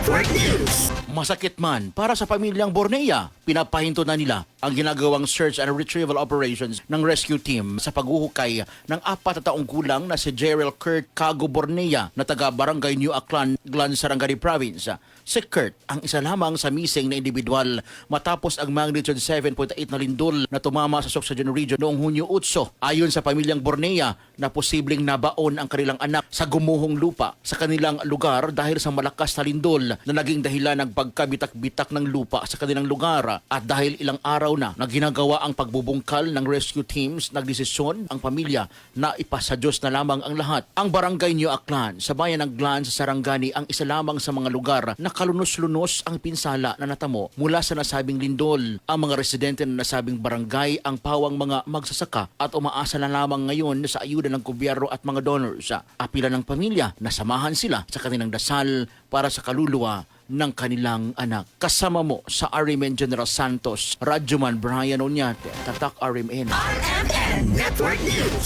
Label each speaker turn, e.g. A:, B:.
A: Network News.
B: Masakit man para sa pamilyang Bornea, pinapahinto na nila ang ginagawang search and retrieval operations ng rescue team sa paghuhukay ng 4 na taong gulang na si Jerrel Kurt Cago Bornea na taga Barangay New Aklan, Glan, Sarangani Province. Si Kurt ang isa lamang sa missing na individual matapos ang magnitude 7.8 na lindol na tumama sa Sorsogon Region noong Hunyo 8. Ayon sa pamilyang Bornea na posibleng nabaon ang kanilang anak sa gumuhong lupa sa kanilang lugar dahil sa malakas na lindol na naging dahilan ng pagkabitak-bitak ng lupa sa kanilang lugar at dahil ilang araw na ginagawa ang pagbubungkal ng rescue teams, nagdesisyon ang pamilya na ipasa Diyos na lamang ang lahat. Ang Barangay New Aklan sa bayan ng Glan sa Sarangani ang isa lamang sa mga lugar na kalunos-lunos ang pinsala na natamo mula sa nasabing lindol. Ang mga residente na nasabing barangay ang pawang mga magsasaka at umaasa na lamang ngayon sa ayuda ng gobyerno at mga donors. Apila ng pamilya na samahan sila sa kanilang dasal para sa kaluluwa ng kanilang anak. Kasama mo sa RMN General Santos, Radyoman Brian Oñate, Tatak RMN.
A: RMN Network News.